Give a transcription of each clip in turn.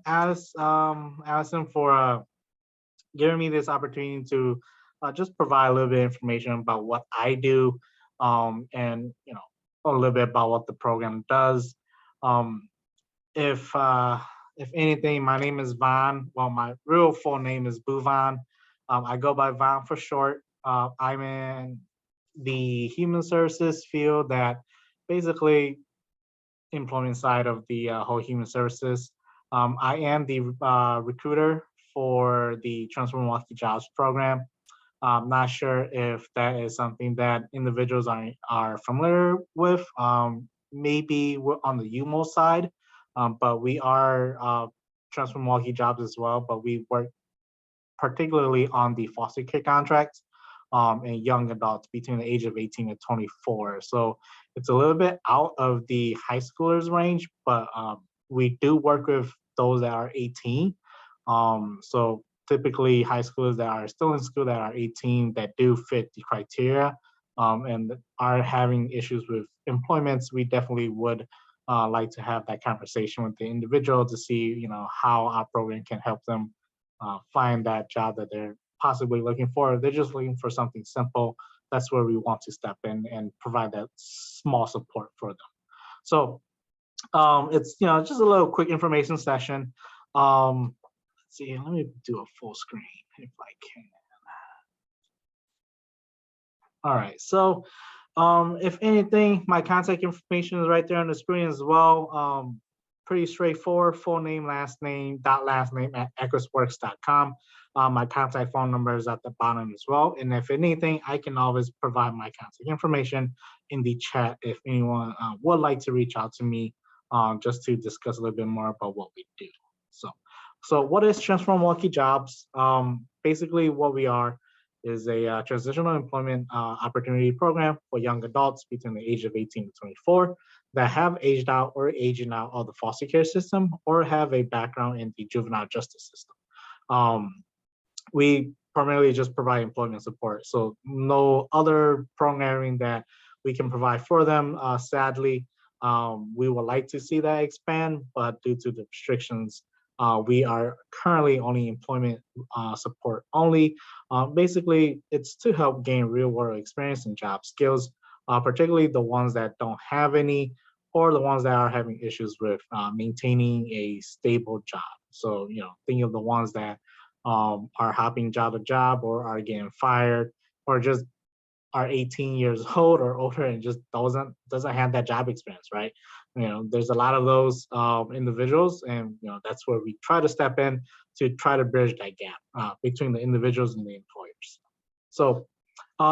Allison, for giving me this opportunity to just provide a little bit of information about what I do, and a little bit about what the program does. Um, if uh, if anything, my name is Van. Well, my real full name is Bouavanh. I go by Van for short. I'm in the human services field that basically employment side of the whole human services. I am the recruiter for the Transfer Milwaukee Jobs program. I'm not sure if that is something that individuals are familiar with. Maybe we're on the UMO side, but we are Transfer Milwaukee Jobs as well, but we work particularly on the foster care contracts and young adults between the age of 18 and 24. So it's a little bit out of the high schoolers range, but we do work with those that are 18. So typically high schoolers that are still in school that are 18 that do fit the criteria and are having issues with employments, we definitely would like to have that conversation with the individual to see, how our program can help them find that job that they're possibly looking for. If they're just looking for something simple, that's where we want to step in and provide that small support for them. So it's just a little quick information session. Let's see, let me do a full screen if I can. All right, so if anything, my contact information is right there on the screen as well. Pretty straightforward, full name, last name, last name at ecosworks.com. My contact phone number is at the bottom as well. And if anything, I can always provide my contact information in the chat if anyone would like to reach out to me just to discuss a little bit more about what we do. So what is Transfer Milwaukee Jobs? Basically, what we are is a transitional employment opportunity program for young adults between the age of 18 to 24 that have aged out or aging out of the foster care system or have a background in the juvenile justice system. We primarily just provide employment support, so no other programming that we can provide for them. Sadly, we would like to see that expand, but due to the restrictions, we are currently only employment support only. Basically, it's to help gain real world experience and job skills, particularly the ones that don't have any or the ones that are having issues with maintaining a stable job. So, think of the ones that are hopping job to job or are getting fired or just are 18 years old or older and just doesn't have that job experience, right? There's a lot of those individuals, and that's where we try to step in to try to bridge that gap between the individuals and the employers. So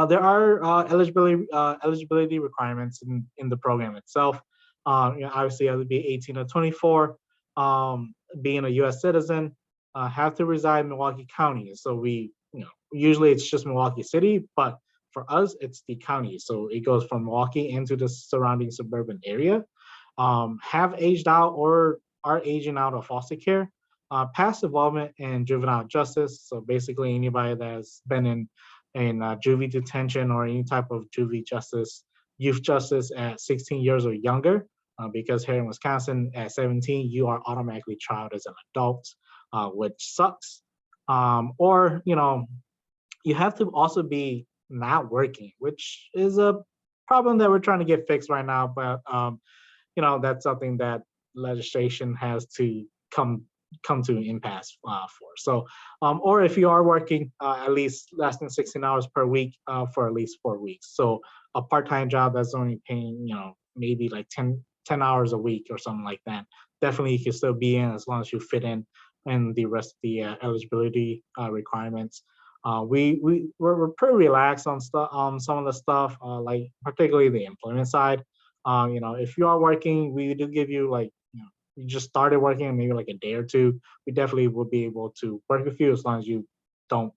there are eligibility requirements in the program itself. Obviously, you have to be 18 or 24, being a U.S. citizen, have to reside in Milwaukee County. So usually it's just Milwaukee City, but for us, it's the county. So it goes from Milwaukee into the surrounding suburban area. Have aged out or are aging out of foster care. Past involvement in juvenile justice. So basically anybody that's been in juvie detention or any type of juvie justice, youth justice at 16 years or younger. Because here in Wisconsin, at 17, you are automatically tried as an adult, which sucks. Or, you have to also be not working, which is a problem that we're trying to get fixed right now. But that's something that legislation has to come to an impasse for. So, or if you are working at least less than 16 hours per week for at least 4 weeks. So a part-time job that's only paying, maybe like 10 hours a week or something like that. Definitely you can still be in as long as you fit in and the rest of the eligibility requirements. We're pretty relaxed on some of the stuff, like particularly the employment side. If you are working, we do give you you just started working in maybe like a day or two, we definitely will be able to work with you as long as you don't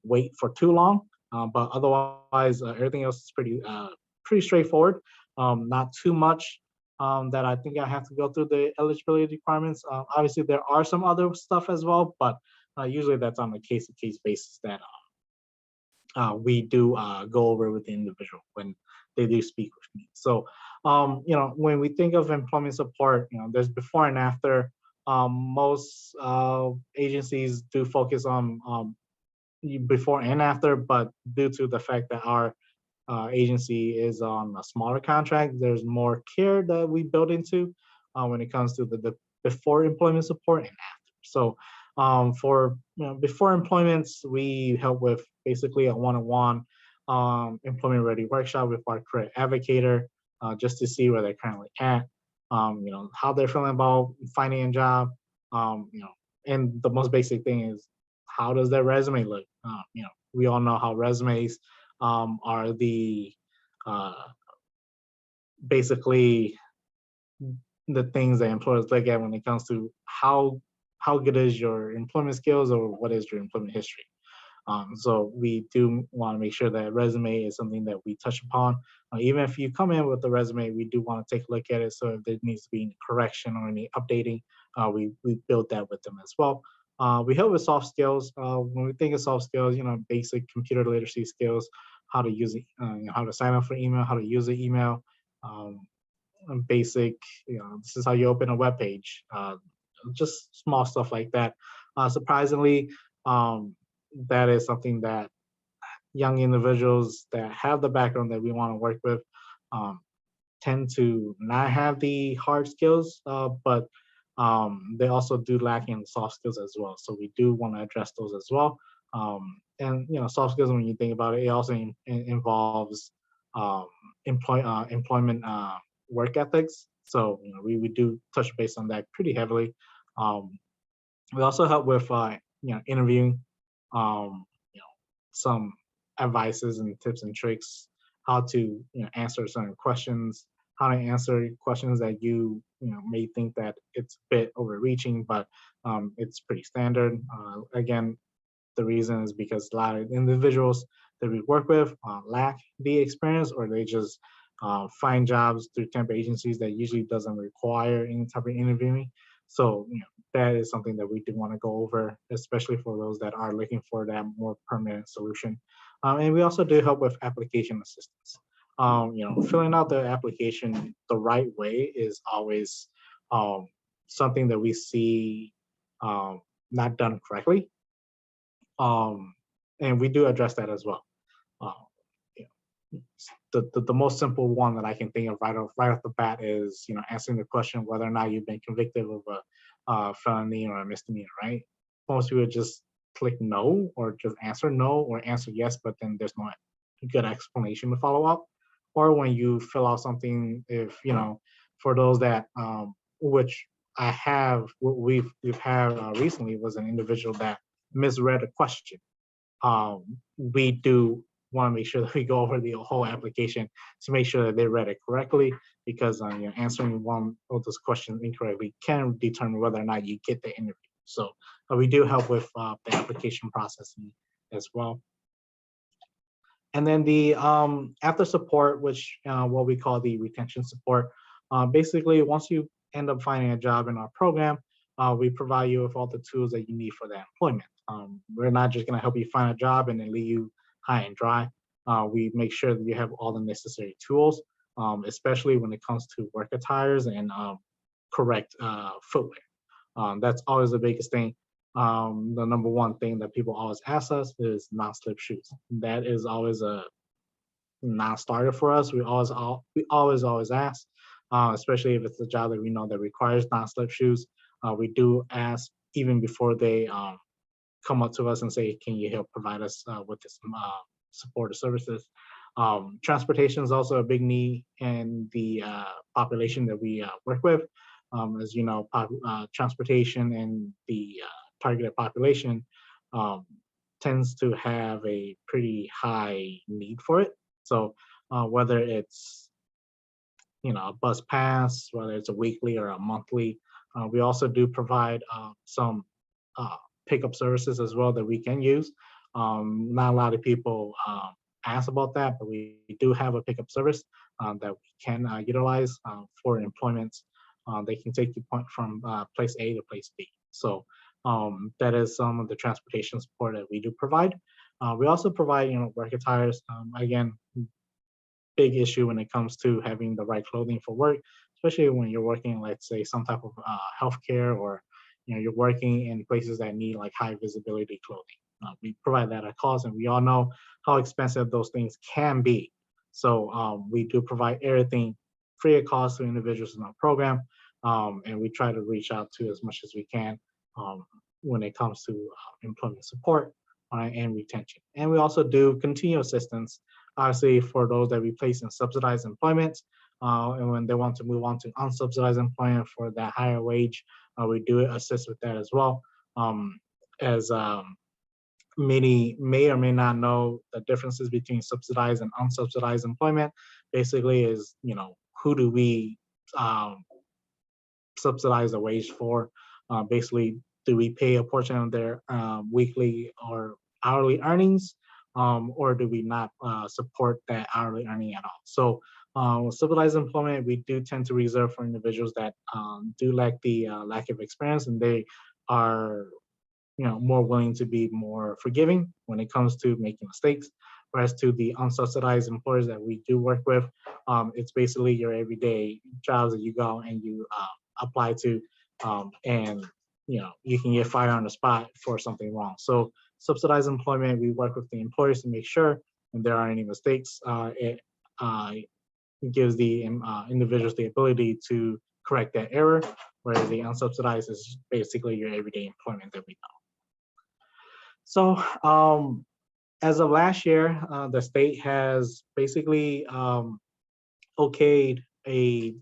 wait for too long. But otherwise, everything else is pretty straightforward. Not too much that I think I have to go through the eligibility requirements. Obviously, there are some other stuff as well, but usually that's on a case-to-case basis that we do go over with the individual when they do speak with me. So, when we think of employment support, there's before and after. Most agencies do focus on before and after, but due to the fact that our agency is on a smaller contract, there's more care that we build into when it comes to the before employment support and after. So for before employments, we help with basically a one-on-one employment ready workshop with our career advocator, just to see where they're currently at, how they're feeling about finding a job, and the most basic thing is how does their resume look? We all know how resumes are the uh, basically the things that employers look at when it comes to how good is your employment skills or what is your employment history. So we do want to make sure that resume is something that we touch upon. Even if you come in with a resume, we do want to take a look at it. So if there needs to be any correction or any updating, we build that with them as well. We help with soft skills. When we think of soft skills, basic computer literacy skills, how to use it, how to sign up for email, how to use the email, um, and basic, this is how you open a web page, just small stuff like that. Surprisingly, um, that is something that young individuals that have the background that we want to work with um, tend to not have the hard skills, but they also do lack in soft skills as well. So we do want to address those as well. And soft skills, when you think about it, it also involves um, employment work ethics. So we do touch base on that pretty heavily. Um, we also help with interviewing, you know, some advices and tips and tricks how to answer certain questions, how to answer questions that you may think that it's a bit overreaching, but it's pretty standard. Again, the reason is because a lot of individuals that we work with lack the experience, or they just find jobs through temp agencies that usually doesn't require any type of interviewing. So that is something that we do want to go over, especially for those that are looking for that more permanent solution. And we also do help with application assistance. Filling out the application the right way is always um, something that we see not done correctly, um, and we do address that as well. Uh, you the most simple one that I can think of right off the bat is answering the question whether or not you've been convicted of a felony or a misdemeanor. Right? Most people just click no or just answer no or answer yes, but then there's no good explanation to follow up. Or when you fill out something, if for those that which I have, what we've had recently was an individual that misread a question. We do want to make sure that we go over the whole application to make sure that they read it correctly, because answering one of those questions incorrectly can determine whether or not you get the interview. So we do help with the application processing as well. And then the after support, which what we call the retention support. Basically, once you end up finding a job in our program, we provide you with all the tools that you need for that employment. We're not just going to help you find a job and then leave you high and dry. We make sure that you have all the necessary tools, especially when it comes to work attires and correct footwear. That's always the biggest thing. The number one thing that people always ask us is non-slip shoes. That is always a non-starter for us. We always ask, especially if it's a job that we know that requires non-slip shoes. We do ask even before they come up to us and say, "Can you help provide us with this support or services?" Transportation is also a big need in the population that we work with. As you know, transportation and the targeted population um, tends to have a pretty high need for it. So whether it's a bus pass, whether it's a weekly or a monthly, we also do provide some uh, pickup services as well that we can use. Not a lot of people ask about that, but we do have a pickup service that we can utilize for employments. They can take you from place A to place B. So that is some of the transportation support that we do provide. We also provide, work attires. Again, big issue when it comes to having the right clothing for work, especially when you're working, let's say, some type of healthcare or you're working in places that need like high visibility clothing. We provide that at cost, and we all know how expensive those things can be. So we do provide everything free of cost to individuals in our program, and we try to reach out to as much as we can when it comes to employment support and retention. And we also do continual assistance, obviously, for those that we place in subsidized employment, and when they want to move on to unsubsidized employment for that higher wage, we do assist with that as well. As many may or may not know, the differences between subsidized and unsubsidized employment basically is, who do we subsidize the wage for? Basically, do we pay a portion of their weekly or hourly earnings, or do we not support that hourly earning at all? So subsidized employment, we do tend to reserve for individuals that do lack the lack of experience, and they are more willing to be more forgiving when it comes to making mistakes. Whereas to the unsubsidized employers that we do work with, it's basically your everyday jobs that you go and you apply to, and you can get fired on the spot for something wrong. So subsidized employment, we work with the employers to make sure if there are any mistakes, it gives the individuals the ability to correct that error, whereas the unsubsidized is basically your everyday employment that we know. So as of last year, the state has basically okayed a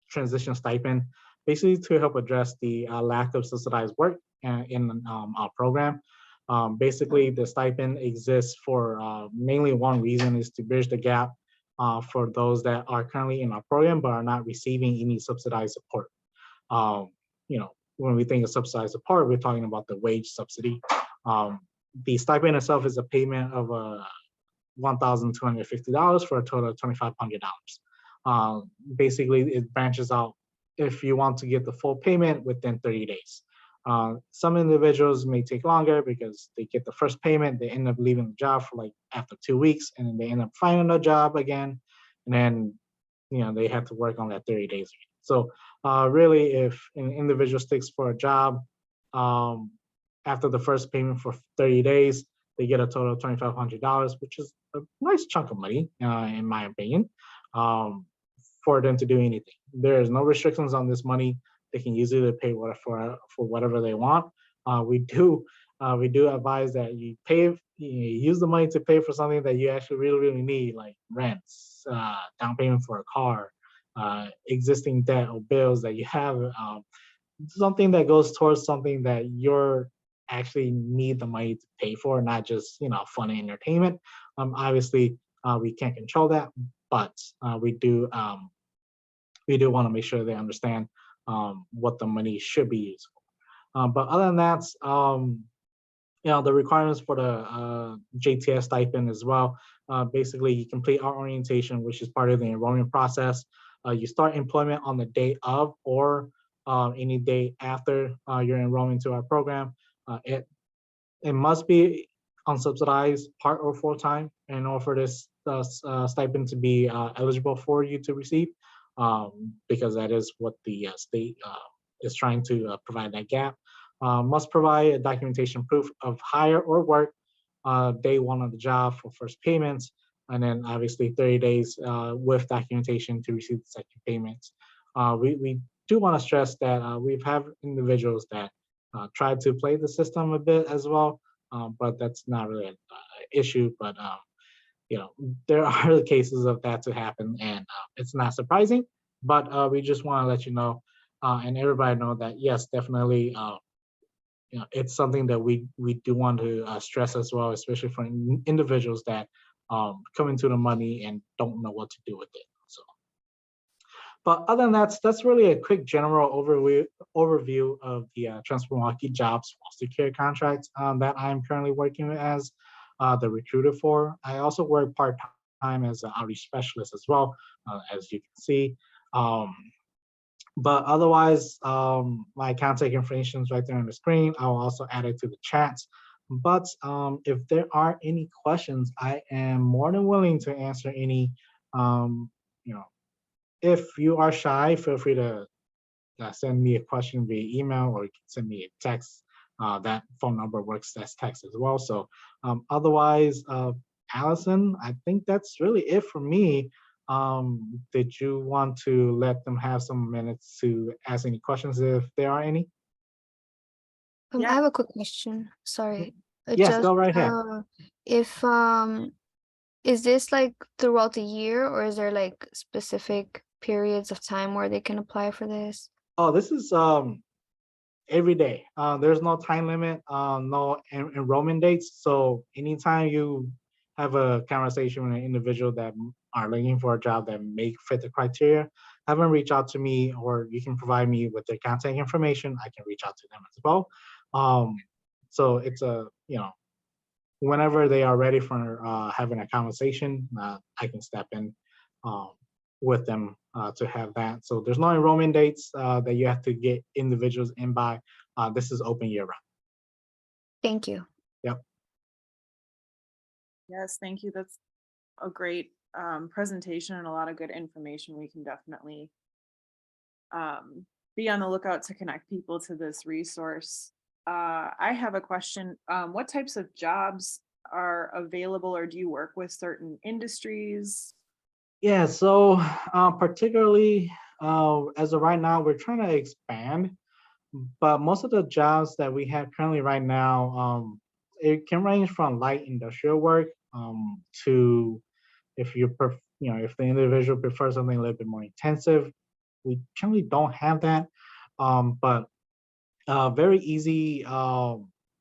transition stipend, basically to help address the lack of subsidized work in our program. Basically, the stipend exists for mainly one reason, is to bridge the gap for those that are currently in our program but are not receiving any subsidized support. When we think of subsidized support, we're talking about the wage subsidy. The stipend itself is a payment of $1,250 for a total of $2,500. Basically, it branches out if you want to get the full payment within 30 days. Some individuals may take longer because they get the first payment, they end up leaving the job for like after 2 weeks, and then they end up finding a job again, and then they have to work on that 30 days again. So really, if an individual sticks for a job, after the first payment for 30 days, they get a total of $2,500, which is a nice chunk of money, in my opinion, for them to do anything. There's no restrictions on this money. They can use it to pay for whatever they want. We do advise that you use the money to pay for something that you actually really, really need, like rents, down payment for a car, existing debt or bills that you have, something that goes towards something that you're actually need the money to pay for, not just fun and entertainment. Obviously, we can't control that, but we do want to make sure they understand what the money should be used for. But other than that, the requirements for the JTS stipend as well. Basically, you complete our orientation, which is part of the enrollment process. You start employment on the day of or any day after your enrollment to our program. It must be unsubsidized, part or full time, in order for this stipend to be eligible for you to receive, because that is what the state is trying to provide that gap. Must provide a documentation proof of hire or work day one of the job for first payments, and then obviously 30 days with documentation to receive the second payments. We do want to stress that we've had individuals that try to play the system a bit as well, but that's not really an issue. But there are cases of that to happen, and it's not surprising. But we just want to let you know, and everybody know that yes, definitely, it's something that we do want to stress as well, especially for individuals that come into the money and don't know what to do with it. So. But other than that, that's really a quick general overview of the Transfer Milwaukee Jobs foster care contract that I'm currently working with as the recruiter for. I also work part-time as an outreach specialist as well, as you can see. But otherwise, my contact information is right there on the screen. I will also add it to the chat. But if there are any questions, I am more than willing to answer any. If you are shy, feel free to send me a question via email, or you can send me a text. That phone number works as text as well. So otherwise, Allison, I think that's really it for me. Did you want to let them have some minutes to ask any questions if there are any? I Yeah. have a quick question. Sorry. Yes, Just go right ahead. if is this like throughout the year, or is there like specific periods of time where they can apply for this? Oh, this is every day. There's no time limit, no enrollment dates. So anytime you have a conversation with an individual that are looking for a job that may fit the criteria, have them reach out to me, or you can provide me with their contact information. I can reach out to them as well. So it's whenever they are ready for having a conversation, I can step in um, with them to have that. So there's no enrollment dates that you have to get individuals in by. This is open year round. Thank you. Yep. Yes, thank you. That's a great presentation and a lot of good information. We can definitely be on the lookout to connect people to this resource. I have a question. What types of jobs are available, or do you work with certain industries? Yeah. So particularly as of right now, we're trying to expand, but most of the jobs that we have currently right now, it can range from light industrial work to if if the individual prefers something a little bit more intensive. We generally don't have that, but very easy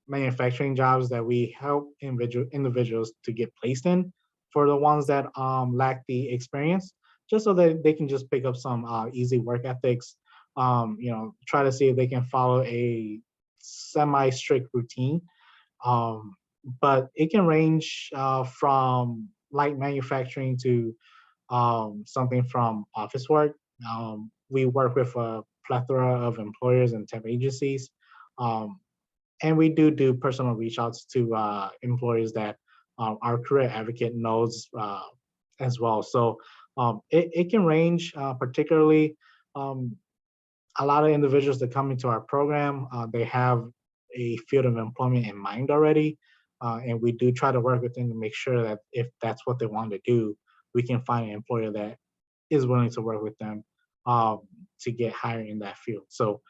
manufacturing jobs that we help individuals to get placed in for the ones that lack the experience, just so that they can just pick up some easy work ethics. Try to see if they can follow a semi-strict routine. But it can range from light manufacturing to something from office work. We work with a plethora of employers and temp agencies, um, and we do personal reach outs to employers that our career advocate knows as well. So it can range, particularly um, a lot of individuals that come into our program, they have a field of employment in mind already. And we do try to work with them to make sure that if that's what they want to do, we can find an employer that is willing to work with them um, to get hired in that field. So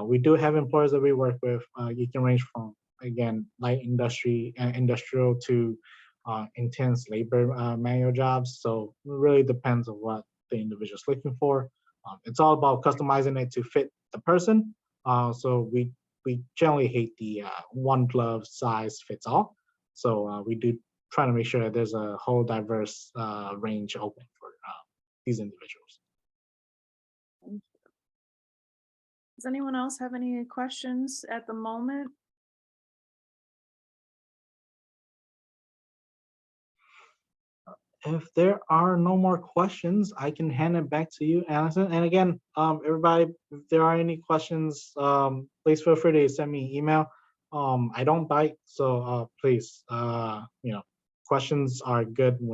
we do have employers that we work with. You can range from, again, light industry and industrial to intense labor manual jobs. So it really depends on what the individual is looking for. It's all about customizing it to fit the person. So we generally hate the one glove size fits all. So we do try to make sure that there's a whole diverse range open for these individuals. Does anyone else have any questions at the moment? If there are no more questions, I can hand it back to you, Allison. And again, everybody, if there are any questions, please feel free to send me an email. I don't bite, so please, questions are good when